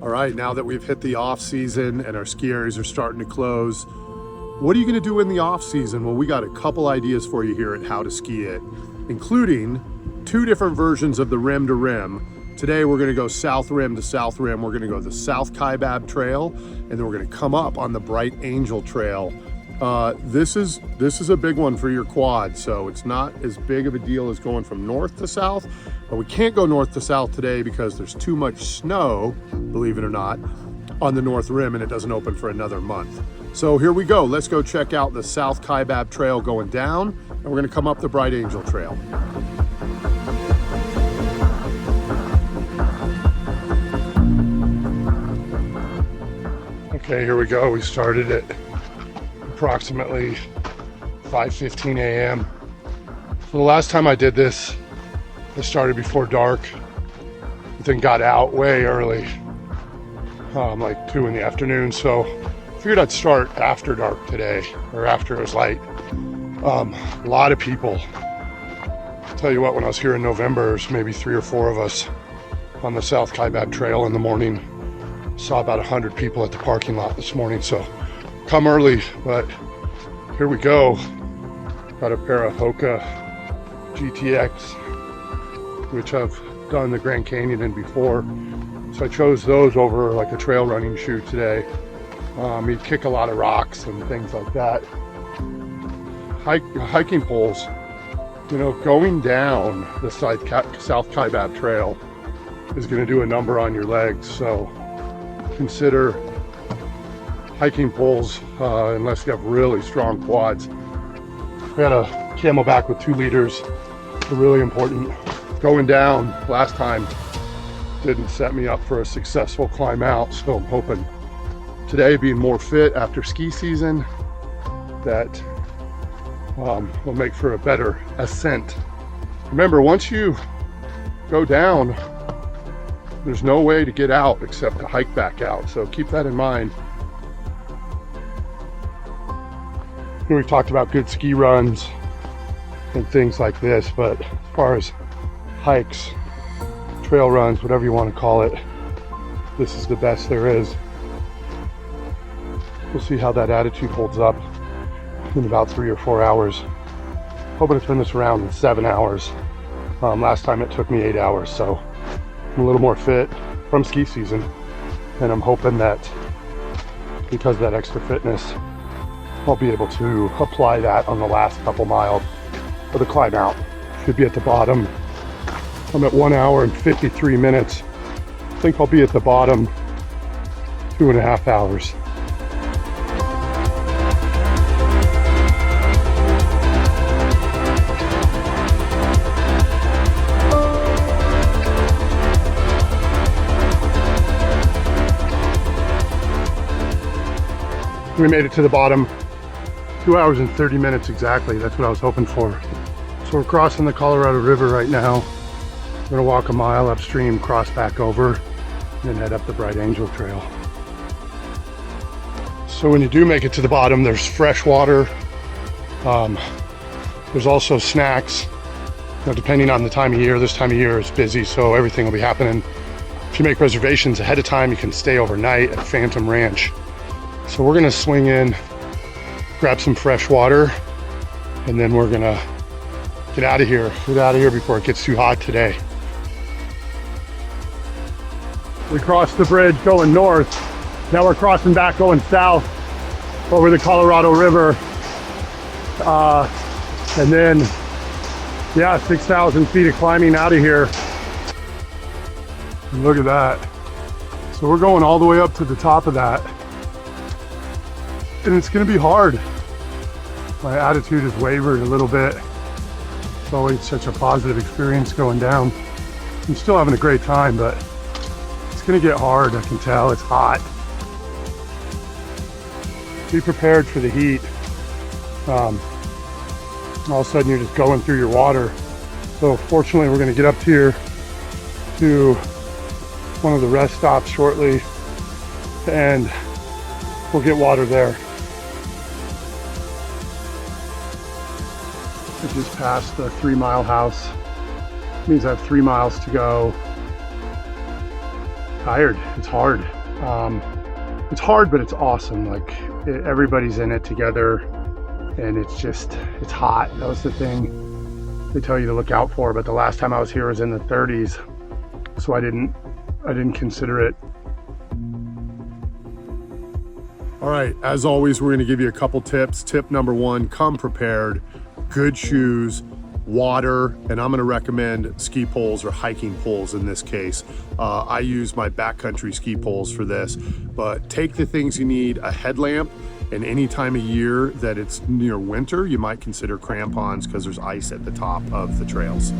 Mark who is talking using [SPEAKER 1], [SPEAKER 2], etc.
[SPEAKER 1] All right, now that we've hit the off season and our ski areas are starting to close, what are you gonna do in the off season? Well, we got a couple ideas for you here at How to Ski It, including 2 different versions of the rim to rim. Today, we're gonna go south rim to south rim. We're gonna go the South Kaibab trail, and then we're gonna come up on the Bright Angel trail. This is a big one for your quad, so it's not as big of a deal as going from north to south, but we can't go north to south today because there's too much snow, believe it or not, on the north rim, and it doesn't open for another month. So here we go. Let's go check out the South Kaibab trail going down, and we're gonna come up the Bright Angel trail. Okay, here we go. We started at approximately 5:15 a.m. So the last time I did this, I started before dark, but then got out way early, like 2 in the afternoon. So I figured I'd start after dark today, or after it was light. A lot of people. I'll tell you what, when I was here in November, there's maybe 3 or 4 of us on the South Kaibab trail in the morning. Saw about 100 people at the parking lot this morning, so come early, but here we go. Got a pair of Hoka GTX, which I've done the Grand Canyon in before, so I chose those over like a trail running shoe today. You kick a lot of rocks and things like that. Hiking poles, you know, going down the South Kaibab trail is going to do a number on your legs, so consider hiking poles unless you have really strong quads. We had a Camelback with 2 liters, really important. Going down last time didn't set me up for a successful climb out, so I'm hoping today, being more fit after ski season, that will make for a better ascent. Remember, once you go down, there's no way to get out except to hike back out, so keep that in mind. Here we've talked about good ski runs and things like this, but as far as hikes, trail runs, whatever you want to call it, this is the best there is. We'll see how that attitude holds up in about 3 or 4 hours. Hoping to turn this around in 7 hours. Last time it took me 8 hours, so I'm a little more fit from ski season, and I'm hoping that because of that extra fitness, I'll be able to apply that on the last couple miles of the climb out. Should be at the bottom. I'm at 1 hour and 53 minutes. I think I'll be at the bottom 2.5 hours. We made it to the bottom, 2 hours and 30 minutes exactly. That's what I was hoping for. So we're crossing the Colorado River right now. We're gonna walk a mile upstream, cross back over, and then head up the Bright Angel Trail. So when you do make it to the bottom, there's fresh water. There's also snacks. You know, depending on the time of year, this time of year is busy, so everything will be happening. If you make reservations ahead of time, you can stay overnight at Phantom Ranch. So we're gonna swing in, grab some fresh water, and then we're gonna get out of here before it gets too hot today. We crossed the bridge going north. Now we're crossing back going south over the Colorado River. And then, yeah, 6,000 feet of climbing out of here. And look at that. So we're going all the way up to the top of that. And it's gonna be hard. My attitude has wavered a little bit. It's always such a positive experience going down. I'm still having a great time, but it's gonna get hard, I can tell. It's hot. Be prepared for the heat. All of a sudden you're just going through your water. So fortunately we're gonna get up here to one of the rest stops shortly, and we'll get water there. I just passed the 3-mile house. It means I have 3 miles to go. tired. It's hard. It's hard, but it's awesome. Like everybody's in it together, and it's hot. That was the thing they tell you to look out for. But the last time I was here was in the 30s, so I didn't consider it. All right, as always, we're gonna give you a couple tips. Tip number one, come prepared, good shoes, water, and I'm gonna recommend ski poles or hiking poles in this case. I use my backcountry ski poles for this, but take the things you need, a headlamp, and any time of year that it's near winter, you might consider crampons because there's ice at the top of the trails.